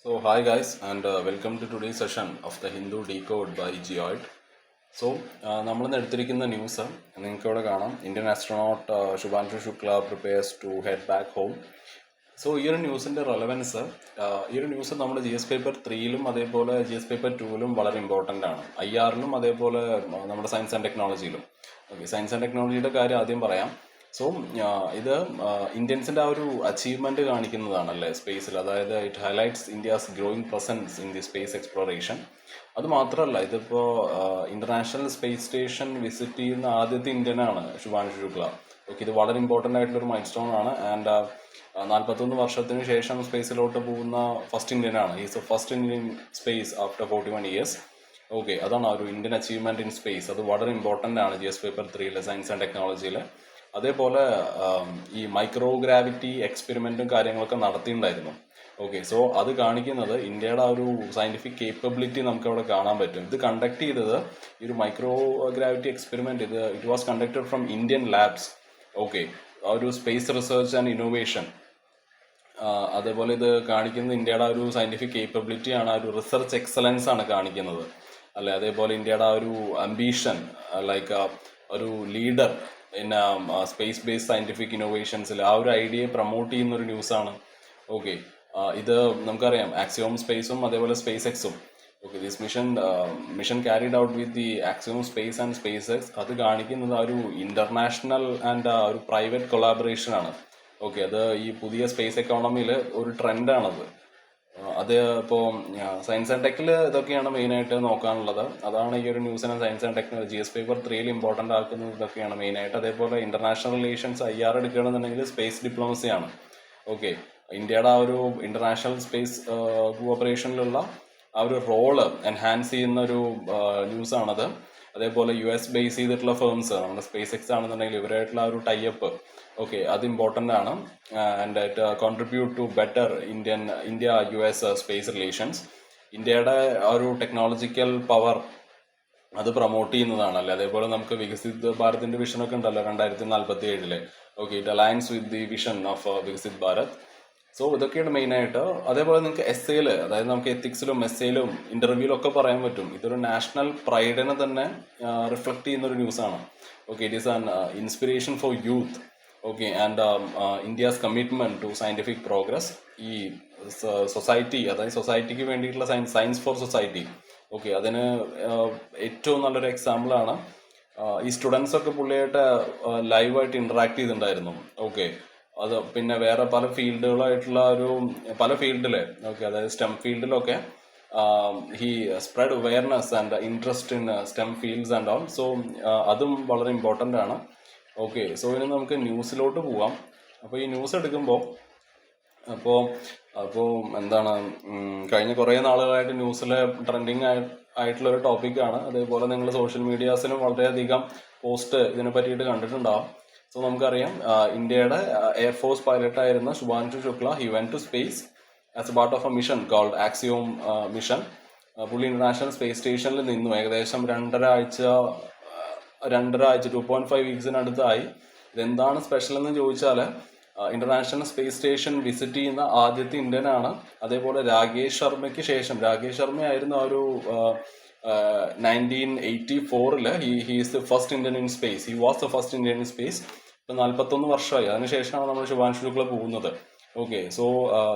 Hi guys, and welcome to today's session of the Hindu Decode by Geoid. നമ്മളിന്ന് എടുത്തിരിക്കുന്ന news നിങ്ങൾക്ക് ഇവിടെ കാണാം. Indian astronaut Shubhanshu Shukla prepares to head back home. ഈ ഒരു ന്യൂസിൻ്റെ റെലവൻസ്, ഈ ഒരു ന്യൂസ് നമ്മുടെ ജി എസ് പേപ്പർ 3ലും അതേപോലെ ജി എസ് പേപ്പർ 2ലും വളരെ ഇമ്പോർട്ടൻ്റ് ആണ്. IRലും അതേപോലെ നമ്മുടെ സയൻസ് ആൻഡ് ടെക്നോളജിയിലും. സയൻസ് ആൻഡ് ടെക്നോളജിയുടെ കാര്യം ആദ്യം പറയാം. ഇത് ഇന്ത്യൻസിൻ്റെ ആ ഒരു അച്ചീവ്മെൻറ്റ് കാണിക്കുന്നതാണല്ലേ സ്പേസിൽ. അതായത് it highlights India's growing presence in the space exploration. അത് മാത്രമല്ല, ഇതിപ്പോൾ ഇൻ്റർനാഷണൽ സ്പേസ് സ്റ്റേഷൻ വിസിറ്റ് ചെയ്യുന്ന ആദ്യത്തെ ഇന്ത്യനാണ് ശുഭാൻഷു ശുക്ല. ഇത് വളരെ ഇമ്പോർട്ടൻ്റ് ആയിട്ടുള്ളൊരു മൈൽ സ്റ്റോൺ ആണ്. ആൻഡ് 41 വർഷത്തിന് ശേഷം സ്പേസിലോട്ട് പോകുന്ന ഫസ്റ്റ് ഇന്ത്യനാണ്. Is first Indian space after 41 years. അതാണ് ആ ഒരു ഇന്ത്യൻ അച്ചീവ്മെൻറ്റ് ഇൻ സ്പേസ്. അത് വളരെ ഇമ്പോർട്ടൻ്റ് ആണ് G S paper 3 science and ടെക്നോളജിയിൽ. അതേപോലെ ഈ മൈക്രോഗ്രാവിറ്റി എക്സ്പെരിമെൻറ്റും കാര്യങ്ങളൊക്കെ നടത്തിയിട്ടുണ്ടായിരുന്നു. അത് കാണിക്കുന്നത് ഇന്ത്യയുടെ ആ ഒരു സയൻറ്റിഫിക് കേപ്പബിലിറ്റി നമുക്ക് അവിടെ കാണാൻ പറ്റും. ഇത് കണ്ടക്ട് ചെയ്തത് ഈ ഒരു microgravity experiment it was conducted from Indian labs. ആ ഒരു സ്പേസ് റിസർച്ച് ആൻഡ് ഇന്നോവേഷൻ. അതേപോലെ ഇത് കാണിക്കുന്നത് ഇന്ത്യയുടെ ആ ഒരു സയൻറ്റിഫിക് കേപ്പബിലിറ്റി ആണ്, ആ ഒരു റിസർച്ച് എക്സലൻസ് ആണ് കാണിക്കുന്നത് അല്ലെ. അതേപോലെ ഇന്ത്യയുടെ ആ ഒരു അംബീഷൻ, ലൈക്ക് ഒരു leader in space based scientific ഇന്നോവേഷൻസിൽ ആ ഒരു ഐഡിയയെ പ്രൊമോട്ട് ചെയ്യുന്ന ഒരു ന്യൂസാണ്. ഇത് നമുക്കറിയാം, ആക്സിയോം സ്പേസും അതേപോലെ സ്പേസ് എക്സും. This mission carried out with the axiom space and space X. അത് കാണിക്കുന്നത് ആ ഒരു ഇന്റർനാഷണൽ ആൻഡ് ഒരു പ്രൈവറ്റ് കൊളാബറേഷൻ ആണ്. അത് ഈ പുതിയ സ്പേസ് എക്കോണമിയിൽ ഒരു ട്രെൻഡാണത്. അത് ഇപ്പോൾ സയൻസ് ആൻഡ് ടെക്കിൽ ഇതൊക്കെയാണ് മെയിനായിട്ട് നോക്കാനുള്ളത്. അതാണ് ഈ ഒരു ന്യൂസിനെ science and technology G S paper 3 important ആക്കുന്നത് ഇതൊക്കെയാണ് മെയിനായിട്ട്. അതേപോലെ ഇന്റർനാഷണൽ റിലേഷൻസ് IR എടുക്കുകയാണെന്നുണ്ടെങ്കിൽ സ്പേസ് ഡിപ്ലോമസിയാണ്. ഇന്ത്യയുടെ ആ ഒരു ഇന്റർനാഷണൽ സ്പേസ് കോഓപ്പറേഷനിലുള്ള ആ ഒരു റോള് എൻഹാൻസ് ചെയ്യുന്ന ഒരു ന്യൂസാണത്. അതേപോലെ US ബേസ് ചെയ്തിട്ടുള്ള ഫേംസ്, നമ്മുടെ സ്പേസ് എക്സ് ആണെന്നുണ്ടെങ്കിൽ ഇവരായിട്ടുള്ള ആ ഒരു ടൈപ്പ്, അത് ഇമ്പോർട്ടൻ്റ് ആണ്. And it contribute to better India US space relations. ഇന്ത്യയുടെ ആ ഒരു ടെക്നോളജിക്കൽ പവർ അത് പ്രൊമോട്ട് ചെയ്യുന്നതാണല്ലേ. അതേപോലെ നമുക്ക് വികസിത് ഭാരതിന്റെ വിഷനൊക്കെ ഉണ്ടല്ലോ 2047. It aligns with the vision of Viksit Bharat. ഇതൊക്കെയാണ് മെയിനായിട്ട്. അതേപോലെ നിങ്ങൾക്ക് എസ്സേയിൽ, അതായത് നമുക്ക് എത്തിക്സിലും എസ്സേയിലും ഇന്റർവ്യൂലും ഒക്കെ പറയാൻ പറ്റും. ഇതൊരു നാഷണൽ പ്രൈഡിനെ തന്നെ റിഫ്ലക്ട് ചെയ്യുന്ന ഒരു ന്യൂസാണ്. It is an inspiration for youth. And India's commitment to scientific progress. ഈ സൊസൈറ്റി, അതായത് സൊസൈറ്റിക്ക് വേണ്ടിയിട്ടുള്ള സയൻസ് ഫോർ സൊസൈറ്റി. അതിന് ഏറ്റവും നല്ലൊരു എക്സാമ്പിളാണ് ഈ സ്റ്റുഡൻസ് ഒക്കെ പുള്ളിയായിട്ട് ലൈവായിട്ട് ഇന്ററാക്ട് ചെയ്തിട്ടുണ്ടായിരുന്നു. അത് പിന്നെ വേറെ പല ഫീൽഡുകളായിട്ടുള്ള പല ഫീൽഡില്, അതായത് സ്റ്റെം ഫീൽഡിലൊക്കെ he spread awareness and interest in STEM fields and all. അതും വളരെ ഇമ്പോർട്ടൻ്റ് ആണ്. ഇനി നമുക്ക് ന്യൂസിലോട്ട് പോവാം. അപ്പോൾ ഈ ന്യൂസ് എടുക്കുമ്പോൾ അപ്പോൾ എന്താണ്, കഴിഞ്ഞ കുറേ നാളുകളായിട്ട് ന്യൂസിലെ ട്രെൻഡിങ് ആയിട്ടുള്ള ഒരു ടോപ്പിക്കാണ്. അതേപോലെ നിങ്ങൾ സോഷ്യൽ മീഡിയാസിലും വളരെയധികം പോസ്റ്റ് ഇതിനെ പറ്റിയിട്ട് കണ്ടിട്ടുണ്ടാവും. നമുക്കറിയാം, ഇന്ത്യയുടെ എയർഫോഴ്സ് പൈലറ്റ് ആയിരുന്ന Shubhanshu Shukla, he went to space as a part of a mission called Axiom mission. പുള്ളി ഇന്റർനാഷണൽ സ്പേസ് സ്റ്റേഷനിൽ നിന്നു ഏകദേശം 2.5 വീക്സിനടുത്തായി. ഇതെന്താണ് സ്പെഷ്യൽ എന്ന് ചോദിച്ചാൽ, ഇന്റർനാഷണൽ സ്പേസ് സ്റ്റേഷൻ വിസിറ്റ് ചെയ്യുന്ന ആദ്യത്തെ ഇന്ത്യനാണ്. അതേപോലെ രാകേഷ് ശർമ്മയ്ക്ക് ശേഷം, രാകേഷ് ശർമ്മയായിരുന്നു ആ ഒരു 1984 he is the first Indian in space. He was the first Indian in space. 41 വർഷമായി. അതിനുശേഷമാണ് നമ്മൾ ശുഭാൻഷു ശുക്ല പോകുന്നത്.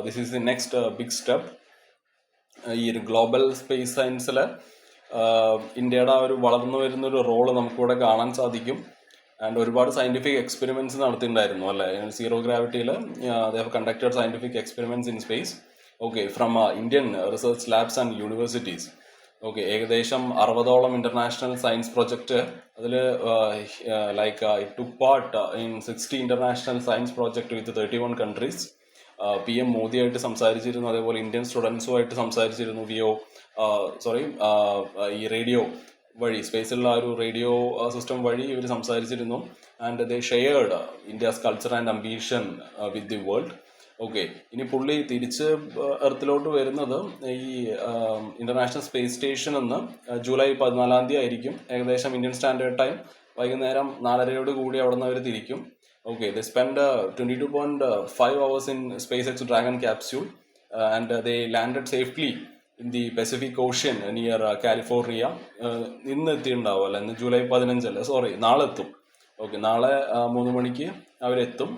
This is the next big step. ഈ ഒരു ഗ്ലോബൽ സ്പേസ് സയൻസിൽ ഇന്ത്യയുടെ ആ ഒരു വളർന്നു വരുന്ന ഒരു റോള് നമുക്കിവിടെ കാണാൻ സാധിക്കും. ആൻഡ് ഒരുപാട് സയന്റിഫിക് എക്സ്പെരിമെന്റ്സ് നടത്തിയിട്ടുണ്ടായിരുന്നു അല്ലെ. സീറോ ഗ്രാവിറ്റിയിൽ they have conducted scientific experiments in space. From Indian research labs and universities. ഏകദേശം 60ഓളം ഇന്റർനാഷണൽ സയൻസ് പ്രൊജക്ട്. അതിൽ like it took part in 60 international science project with 31 countries. PM മോദിയായിട്ട് സംസാരിച്ചിരുന്നു. അതേപോലെ ഇന്ത്യൻ സ്റ്റുഡൻസുമായിട്ട് സംസാരിച്ചിരുന്നു. ഈ റേഡിയോ വഴി, സ്പേസിലുള്ള ഒരു റേഡിയോ സിസ്റ്റം വഴി ഇവർ സംസാരിച്ചിരുന്നു. And they shared India's culture and ambition with the world. ഇനി പുള്ളി തിരിച്ച് എർത്തിലോട്ട് വരുന്നത് ഈ ഇന്റർനാഷണൽ സ്പേസ് സ്റ്റേഷൻ എന്ന് ജൂലൈ 14 ആയിരിക്കും. ഏകദേശം ഇന്ത്യൻ സ്റ്റാൻഡേർഡ് ടൈം വൈകുന്നേരം 4:30 കൂടി അവിടെ നിന്ന് അവർ തിരിക്കും. They spend 22.5 hours in SpaceX Dragon capsule. and they landed safely in the Pacific Ocean near California. ഇന്ന് എത്തിയിട്ടുണ്ടാവും അല്ല, ഇന്ന് ജൂലൈ 15 സോറി, നാളെ എത്തും. ഓക്കെ, നാളെ 3 മണിക്ക് അവരെത്തും.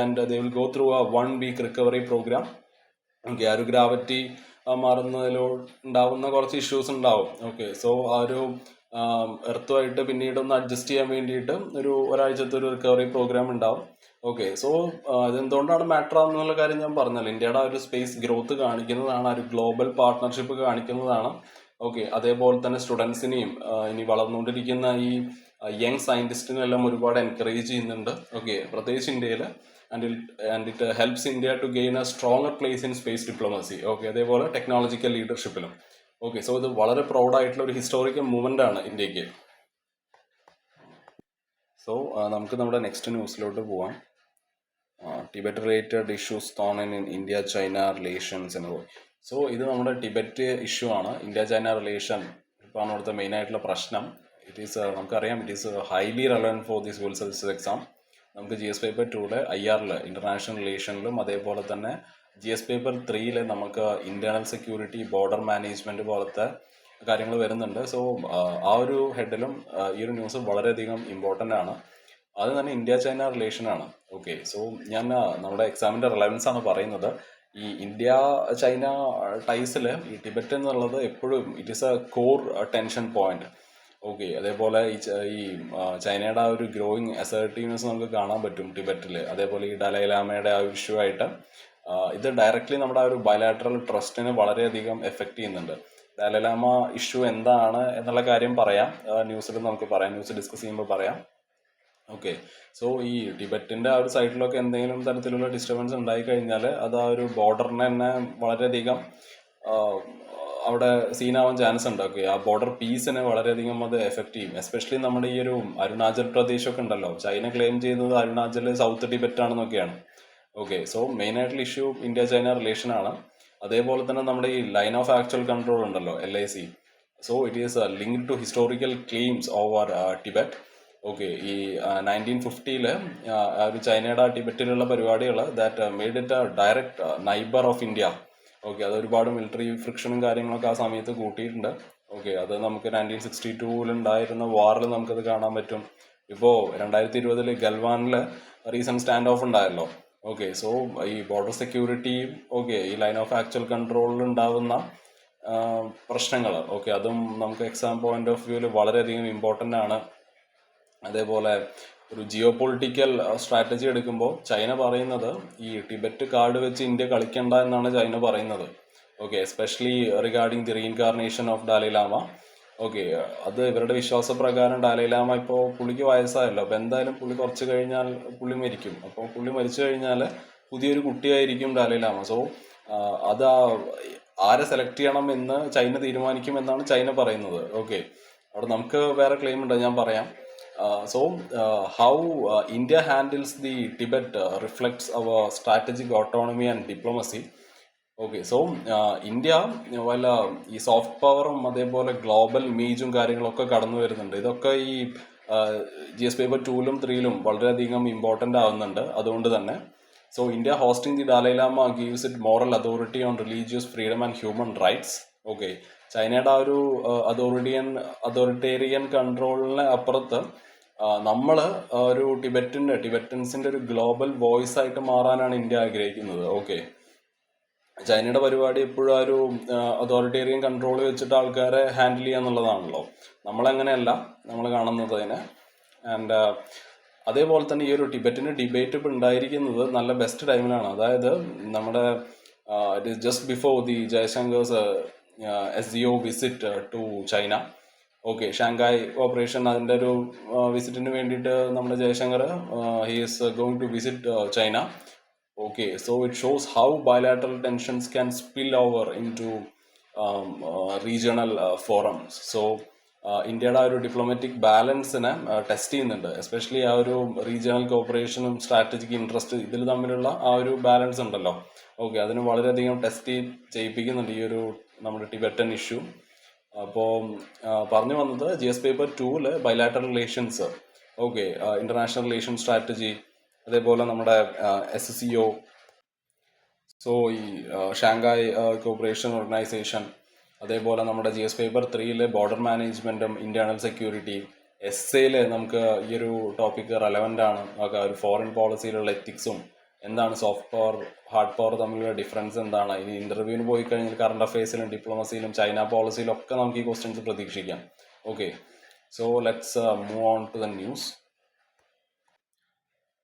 And they will go through a 1 week recovery program. Okay, ആ ഒരു ഗ്രാവിറ്റി മാറുന്നതിലോ ഉണ്ടാവുന്ന കുറച്ച് ഇഷ്യൂസ് ഉണ്ടാവും. ഓക്കെ, സോ ആ ഒരു എർത്തുമായിട്ട് പിന്നീട് ഒന്ന് അഡ്ജസ്റ്റ് ചെയ്യാൻ വേണ്ടിയിട്ട് ഒരാഴ്ചത്തെ ഒരു റിക്കവറി പ്രോഗ്രാം ഉണ്ടാവും. ഓക്കെ, സോ അതെന്തുകൊണ്ടാണ് മാറ്റർ ആവുന്നുള്ള കാര്യം ഞാൻ പറഞ്ഞല്ലോ. ഇന്ത്യയുടെ ആ ഒരു സ്പേസ് ഗ്രോത്ത് കാണിക്കുന്നതാണ്, ആ ഒരു ഗ്ലോബൽ പാർട്ട്ണർഷിപ്പ് കാണിക്കുന്നതാണ്. ഓക്കെ, അതേപോലെ തന്നെ സ്റ്റുഡൻസിനെയും ഇനി വളർന്നുകൊണ്ടിരിക്കുന്ന ഈ യങ് സയൻറ്റിസ്റ്റിനെല്ലാം ഒരുപാട് എൻകറേജ് ചെയ്യുന്നുണ്ട്. ഓക്കെ, പ്രത്യേകിച്ച് ഇന്ത്യയിൽ. and it helps India to gain a stronger place in space diplomacy. Okay, അതേപോലെ ടെക്നോളജിക്കൽ ലീഡർഷിപ്പിലും. ഓക്കെ, സോ ഇത് വളരെ പ്രൗഡായിട്ടുള്ള ഒരു ഹിസ്റ്റോറിക്കൽ മൂവ്മെൻ്റ് ആണ് ഇന്ത്യക്ക്. സോ നമുക്ക് നമ്മുടെ നെക്സ്റ്റ് ന്യൂസിലോട്ട് പോവാം. Tibet related issues thorn in India China relations എന്ന് പറയും. സോ ഇത് നമ്മുടെ ടിബറ്റ് ഇഷ്യൂ ആണ്. ഇന്ത്യ ചൈന റിലേഷൻ ഇപ്പോഴാണ് ഇവിടുത്തെ മെയിൻ ആയിട്ടുള്ള പ്രശ്നം. നമുക്കറിയാം, it is highly relevant for this civil services exam. നമുക്ക് GS പേപ്പർ 2 IR ഇന്റർനാഷണൽ റിലേഷനിലും, അതേപോലെ തന്നെ GS പേപ്പർ 3 നമുക്ക് ഇന്റേണൽ സെക്യൂരിറ്റി, ബോർഡർ മാനേജ്മെന്റ് പോലത്തെ കാര്യങ്ങൾ വരുന്നുണ്ട്. സോ ആ ഒരു ഹെഡിലും ഈ ഒരു ന്യൂസ് വളരെയധികം ഇമ്പോർട്ടൻ്റ് ആണ്. അത് തന്നെ ഇന്ത്യ ചൈന റിലേഷനാണ്. ഓക്കെ, സോ ഞാൻ നമ്മുടെ എക്സാമിൻ്റെ റിലവൻസ് ആണ് പറയുന്നത്. ഈ ഇന്ത്യ ചൈന ടൈസിൽ ഈ ടിബറ്റ് എന്നുള്ളത് എപ്പോഴും it is A core tension point. Okay, അതേപോലെ ഈ ചൈനയുടെ ആ ഒരു ഗ്രോയിങ് അസർട്ടീവ്നെസ് നമുക്ക് കാണാൻ പറ്റും ടിബറ്റിൽ. അതേപോലെ ഈ ഡലൈലാമയുടെ ആ ഇഷ്യൂ ആയിട്ട് ഇത് ഡയറക്റ്റ്ലി നമ്മുടെ ആ ഒരു ബയലാറ്ററൽ ട്രസ്റ്റിനെ വളരെയധികം എഫക്റ്റ് ചെയ്യുന്നുണ്ട്. ഡലൈലാമ ഇഷ്യൂ എന്താണ് എന്നുള്ള കാര്യം പറയാം, ന്യൂസിൽ നമുക്ക് പറയാം, ന്യൂസ് ഡിസ്കസ് ചെയ്യുമ്പോൾ പറയാം. ഓക്കെ, സോ ഈ ടിബറ്റിൻ്റെ ആ ഒരു സൈഡിലൊക്കെ എന്തെങ്കിലും തരത്തിലുള്ള ഡിസ്റ്റർബൻസ് ഉണ്ടായിക്കഴിഞ്ഞാൽ അത് ആ ഒരു ബോർഡറിനെ തന്നെ വളരെയധികം അവിടെ സീനാവാൻ ചാൻസ് ഉണ്ട്. ഓക്കെ, ആ ബോർഡർ പീസിനെ വളരെയധികം അത് എഫക്റ്റ് ചെയ്യും. എസ്പെഷ്യലി നമ്മുടെ ഈ ഒരു അരുണാചൽ പ്രദേശൊക്കെ ഉണ്ടല്ലോ, ചൈന ക്ലെയിം ചെയ്യുന്നത് അരുണാചൽ സൗത്ത് ടിബറ്റ് ആണെന്നൊക്കെയാണ്. ഓക്കെ, സോ മെയിൻ ആയിട്ടുള്ള ഇഷ്യൂ ഇന്ത്യ ചൈന റിലേഷൻ ആണ്. അതേപോലെ തന്നെ നമ്മുടെ ഈ ലൈൻ ഓഫ് ആക്ച്വൽ കൺട്രോൾ ഉണ്ടല്ലോ, LAC. So it is linked to historical claims over Tibet. Okay, ഈ 1950 ഒരു ചൈനയുടെ ടിബറ്റിലുള്ള പരിപാടികൾ that made it a direct neighbour of India. Okay, അതൊരുപാട് മിലിറ്ററി ഫ്രിക്ഷനും കാര്യങ്ങളൊക്കെ ആ സമയത്ത് കൂട്ടിയിട്ടുണ്ട്. ഓക്കെ, അത് നമുക്ക് 1962 ഉണ്ടായിരുന്ന വാറിൽ നമുക്കത് കാണാൻ പറ്റും. ഇപ്പോൾ 2020 ഗൽവാനിൽ റീസെൻറ്റ് സ്റ്റാൻഡ് ഓഫ് ഉണ്ടായല്ലോ. ഓക്കെ, സോ ഈ ബോർഡർ സെക്യൂരിറ്റിയും ഓക്കെ ഈ ലൈൻ ഓഫ് ആക്ച്വൽ കൺട്രോളിൽ ഉണ്ടാവുന്ന പ്രശ്നങ്ങൾ, ഓക്കെ, അതും നമുക്ക് എക്സാം പോയിന്റ് ഓഫ് വ്യൂവിൽ വളരെയധികം ഇമ്പോർട്ടൻ്റ് ആണ്. അതേപോലെ ഒരു ജിയോ പൊളിറ്റിക്കൽ സ്ട്രാറ്റജി എടുക്കുമ്പോൾ ചൈന പറയുന്നത് ഈ ടിബറ്റ് കാർഡ് വെച്ച് ഇന്ത്യ കളിക്കണ്ട എന്നാണ് ചൈന പറയുന്നത്. Okay, especially regarding the reincarnation of Dalai Lama. Okay, അത് ഇവരുടെ വിശ്വാസപ്രകാരം ഡാലൈലാമ ഇപ്പോൾ പുള്ളിക്ക് വയസ്സായല്ലോ, അപ്പോൾ എന്തായാലും പുള്ളി കുറച്ച് കഴിഞ്ഞാൽ പുള്ളി മരിക്കും. അപ്പോൾ പുള്ളി മരിച്ചു കഴിഞ്ഞാൽ പുതിയൊരു കുട്ടിയായിരിക്കും ഡാലൈലാമ. സോ അത് ആരെ സെലക്ട് ചെയ്യണം എന്ന് ചൈന തീരുമാനിക്കുമെന്നാണ് ചൈന പറയുന്നത്. ഓക്കെ, അവിടെ നമുക്ക് വേറെ ക്ലെയിം ഉണ്ട്, ഞാൻ പറയാം. So how India handles the Tibet reflects our strategic autonomy and diplomacy. Okay, so India വല്ല ഈ സോഫ്റ്റ് പവറും അതേപോലെ ഗ്ലോബൽ ഇമേജും കാര്യങ്ങളൊക്കെ കടന്നു വരുന്നുണ്ട്. ഇതൊക്കെ ഈ GS പേപ്പർ 2 3 വളരെയധികം ഇമ്പോർട്ടൻ്റ് ആവുന്നുണ്ട്. അതുകൊണ്ട് തന്നെ so India hosting the Dalai Lama gives it moral authority on religious freedom and human rights. Okay, ചൈനയുടെ ആ ഒരു അതോറിറ്റേറിയൻ കൺട്രോളിന് അപ്പുറത്ത് നമ്മൾ ഒരു ടിബറ്റൻസിൻ്റെ ഒരു ഗ്ലോബൽ വോയിസ് ആയിട്ട് മാറാനാണ് ഇന്ത്യ ആഗ്രഹിക്കുന്നത്. ഓക്കെ, ചൈനയുടെ പരിപാടി എപ്പോഴും ആ ഒരു അതോറിറ്റേറിയൻ കൺട്രോൾ വെച്ചിട്ട് ആൾക്കാരെ ഹാൻഡിൽ ചെയ്യുക എന്നുള്ളതാണല്ലോ. നമ്മളങ്ങനെയല്ല നമ്മൾ കാണുന്നതിനെ. ആൻഡ് അതേപോലെ തന്നെ ഈ ഒരു ടിബറ്റിൻ്റെ ഡിബേറ്റ് ഇപ്പോൾ ഉണ്ടായിരിക്കുന്നത് നല്ല ബെസ്റ്റ് ടൈമിലാണ്. അതായത് നമ്മുടെ it is just before the Jaishankar's SCO visit to China. Okay, Shanghai operation അതിൻ്റെ ഒരു വിസിറ്റിന് വേണ്ടിയിട്ട് നമ്മുടെ Jaishankar he is going to visit China. Okay, so it shows how bilateral tensions can spill over in to regional forums. So ഇന്ത്യയുടെ ആ ഒരു diplomatic ബാലൻസിനെ test ചെയ്യുന്നുണ്ട്. എസ്പെഷ്യലി ആ ഒരു റീജിയണൽ കോപ്പറേഷനും സ്ട്രാറ്റജിക് ഇൻട്രസ്റ്റ് ഇതിൽ തമ്മിലുള്ള ആ ഒരു ബാലൻസ് ഉണ്ടല്ലോ. ഓക്കെ, അതിന് വളരെയധികം ടെസ്റ്റ് ചെയ്യിപ്പിക്കുന്നുണ്ട് ഈ ഒരു നമ്മുടെ ടിബറ്റൻ ഇഷ്യൂ. അപ്പോൾ പറഞ്ഞു വന്നത് GS paper 2 bilateral relations, okay, international relation strategy, അതേപോലെ നമ്മുടെ SCO. സോ ഈ ഷാങ്ഹായ് കോപ്പറേഷൻ ഓർഗനൈസേഷൻ, അതേപോലെ നമ്മുടെ GS പേപ്പർ 3 ബോർഡർ മാനേജ്മെൻറ്റും ഇന്റേണൽ സെക്യൂരിറ്റി, എസ്സേയിൽ നമുക്ക് ഈ ഒരു ടോപ്പിക്ക് റെലവൻ്റ് ആണ്. ഒരു ഫോറിൻ പോളിസിയിലുള്ള എത്തിക്സും എന്താണ് സോഫ്റ്റ് പവർ ഹാർഡ് പവർ തമ്മിലുള്ള ഡിഫറൻസ് എന്താണ്, ഇനി ഇൻ്റർവ്യൂവിന് പോയി കഴിഞ്ഞാൽ കറണ്ട് അഫയേഴ്സിലും ഡിപ്ലോമസിയിലും ചൈന പോളിസിയിലും ഒക്കെ നമുക്ക് ഈ ക്വസ്റ്റ്യൻസ് പ്രതീക്ഷിക്കാം. Okay, so let's move on to the news.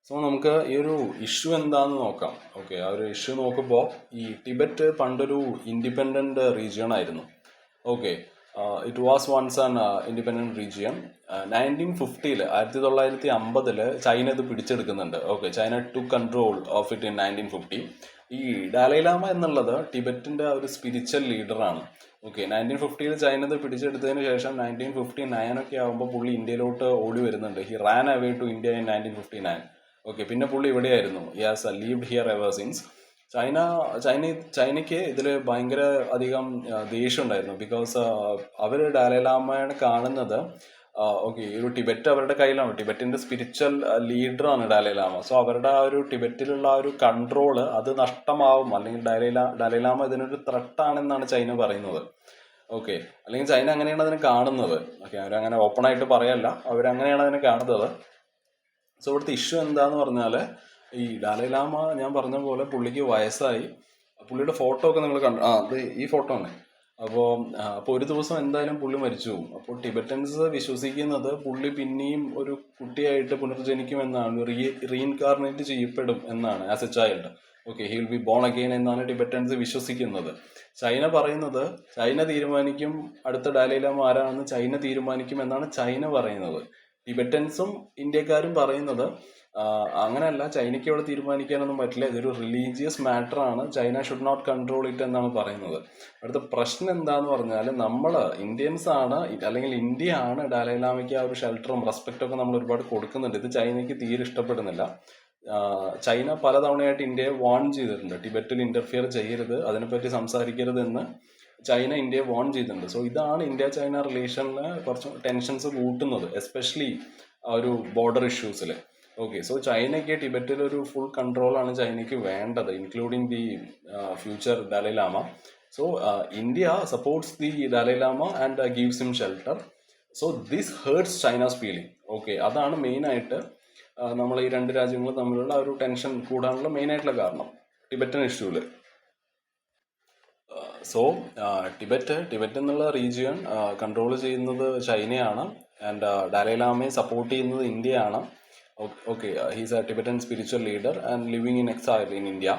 So നമുക്ക് ഈ ഒരു ഇഷ്യൂ എന്താണെന്ന് നോക്കാം. ഓക്കെ, ആ ഒരു ഇഷ്യൂ നോക്കുമ്പോൾ ഈ ടിബറ്റ് പണ്ടൊരു ഇൻഡിപെൻഡൻറ്റ് റീജിയൺ ആയിരുന്നു. Okay, it was once an independent region. 1950 1950 China ഇത് പിടിച്ചെടുക്കുന്നുണ്ട്. Okay, China took control of it in 1950. ഈ ഡാലൈലാമ എന്നുള്ളത് ടിബറ്റിൻ്റെ ഒരു സ്പിരിച്വൽ ലീഡറാണ്. ഓക്കെ, 1950 ചൈന ഇത് പിടിച്ചെടുത്തതിന് ശേഷം 1959 ഒക്കെ ആകുമ്പോൾ പുള്ളി ഇന്ത്യയിലോട്ട് ഓടി വരുന്നുണ്ട്. He ran away to India in 1959. Okay, പിന്നെ പുള്ളി ഇവിടെയായിരുന്നു. He has lived here ever since. ചൈനയ്ക്ക് ഇതിൽ ഭയങ്കര അധികം ദേഷ്യം ഉണ്ടായിരുന്നു. ബിക്കോസ് അവർ ഡാലൈലാമയെ കാണുന്നത് ഓക്കെ ഒരു ടിബറ്റ് അവരുടെ കയ്യിലാണ്. ടിബറ്റിൻ്റെ സ്പിരിച്വൽ ലീഡറാണ് ഡാലൈലാമ. സോ അവരുടെ ആ ഒരു ടിബറ്റിലുള്ള ആ ഒരു കൺട്രോള് അത് നഷ്ടമാവും, അല്ലെങ്കിൽ ഡാലൈലാമ ഇതിനൊരു ത്രെട്ടാണെന്നാണ് ചൈന പറയുന്നത്. ഓക്കെ, അല്ലെങ്കിൽ ചൈന അങ്ങനെയാണ് അതിനെ കാണുന്നത്. ഓക്കെ, അവരങ്ങനെ ഓപ്പണായിട്ട് പറയല്ല, അവരങ്ങനെയാണ് അതിനെ കാണുന്നത്. സോ ഇവിടുത്തെ ഇഷ്യൂ എന്താന്ന് പറഞ്ഞാൽ ഈ ഡാലൈലാമ ഞാൻ പറഞ്ഞ പോലെ പുള്ളിക്ക് വയസ്സായി. പുള്ളിയുടെ ഫോട്ടോ ഒക്കെ നിങ്ങൾ കണ്ടു. അത് ഈ ഫോട്ടോ ആണ്. അപ്പോൾ ഒരു ദിവസം എന്തായാലും പുള്ളി മരിച്ചു പോകും. അപ്പോൾ ടിബറ്റൻസ് വിശ്വസിക്കുന്നത് പുള്ളി പിന്നെയും ഒരു കുട്ടിയായിട്ട് പുനർജനിക്കുമെന്നാണ്, റീഇൻകാർണേറ്റ് ചെയ്യപ്പെടും എന്നാണ് as A child. Okay, he will be born again എന്നാണ് ടിബറ്റൻസ് വിശ്വസിക്കുന്നത്. ചൈന പറയുന്നത് ചൈന തീരുമാനിക്കും അടുത്ത ഡാലൈലാമ ആരാണെന്ന് ചൈന തീരുമാനിക്കും എന്നാണ് ചൈന പറയുന്നത്. ടിബറ്റൻസും ഇന്ത്യക്കാരും പറയുന്നത് അങ്ങനെയല്ല, ചൈനയ്ക്ക് ഇവിടെ തീരുമാനിക്കാനൊന്നും പറ്റില്ല, ഇതൊരു റിലീജിയസ് മാറ്റർ ആണ്, China should not control it എന്നാണ് പറയുന്നത്. അടുത്ത പ്രശ്നം എന്താന്ന് പറഞ്ഞാൽ നമ്മൾ ഇന്ത്യൻസ് ആണ്, അല്ലെങ്കിൽ ഇന്ത്യ ആണ് ഡാലൈലാമയ്ക്ക് ആ ഒരു ഷെൽട്ടറും റെസ്പെക്റ്റും ഒക്കെ നമ്മൾ ഒരുപാട് കൊടുക്കുന്നുണ്ട്. ഇത് ചൈനയ്ക്ക് തീരെ ഇഷ്ടപ്പെടുന്നില്ല. ചൈന പലതവണയായിട്ട് ഇന്ത്യയെ വാൺ ചെയ്തിട്ടുണ്ട്, ടിബറ്റിൽ ഇന്റർഫിയർ ചെയ്യരുത്, അതിനെപ്പറ്റി സംസാരിക്കരുത് എന്ന് ചൈന ഇന്ത്യയെ വാൺ ചെയ്തിട്ടുണ്ട്. സോ ഇതാണ് ഇന്ത്യ ചൈന റിലേഷനിൽ കുറച്ച് ടെൻഷൻസ് കൂട്ടുന്നത്, എസ്പെഷ്യലി ആ ഒരു ബോർഡർ ഇഷ്യൂസിൽ. ഓക്കെ, സോ ചൈനയ്ക്ക് ടിബറ്റിൽ ഒരു ഫുൾ കൺട്രോളാണ് ചൈനയ്ക്ക് വേണ്ടത്, including the future Dalai Lama. So India supports the Dalai Lama and gives him shelter. So this hurts China's feeling. Okay, അതാണ് മെയിനായിട്ട് നമ്മൾ ഈ രണ്ട് രാജ്യങ്ങളും തമ്മിലുള്ള ഒരു ടെൻഷൻ കൂടാനുള്ള മെയിനായിട്ടുള്ള കാരണം ടിബറ്റൻ ഇഷ്യൂവിൽ. സോ ടിബറ്റ് എന്നുള്ള റീജിയൻ കൺട്രോൾ ചെയ്യുന്നത് ചൈനയാണ്, ആൻഡ് ഡാലൈലാമയെ സപ്പോർട്ട് ചെയ്യുന്നത് ഇന്ത്യയാണ്. Okay, he's a Tibetan spiritual leader and living in exile in India.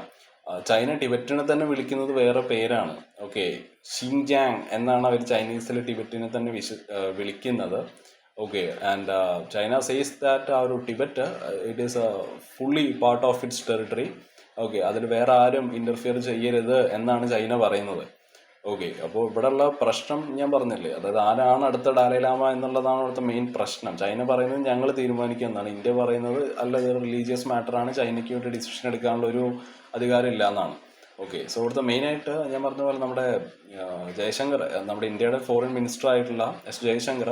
China ടിബറ്റിനെ തന്നെ വിളിക്കുന്നത് വേറെ പേരാണ്. ഓക്കെ, ഷിൻജാങ് എന്നാണ് അവർ ചൈനീസിൽ ടിബറ്റിനെ തന്നെ വിളിക്കുന്നത്. Okay, and China says that ആ ഒരു Tibet it is fully part of its territory. Okay, അതിൽ വേറെ ആരും ഇന്റർഫിയർ ചെയ്യരുത് എന്നാണ് ചൈന പറയുന്നത്. ഓക്കെ, അപ്പോൾ ഇവിടെയുള്ള പ്രശ്നം ഞാൻ പറഞ്ഞില്ലേ, അതായത് ആരാണ് അടുത്ത ഡാലൈലാമ എന്നുള്ളതാണ് അവിടുത്തെ മെയിൻ പ്രശ്നം. ചൈന പറയുന്നത് ഞങ്ങൾ തീരുമാനിക്കുക എന്നാണ്, ഇന്ത്യ പറയുന്നത് അല്ല, ഇത് റിലീജിയസ് മാറ്ററാണ്, ചൈനയ്ക്ക് വേണ്ടി ഡിസിഷൻ എടുക്കാനുള്ള ഒരു അധികാരം ഇല്ല എന്നാണ്. ഓക്കെ, സോ ഇവിടുത്തെ മെയിനായിട്ട് ഞാൻ പറഞ്ഞ പോലെ നമ്മുടെ ജയശങ്കർ, നമ്മുടെ ഇന്ത്യയുടെ ഫോറിൻ മിനിസ്റ്റർ ആയിട്ടുള്ള S Jaishankar,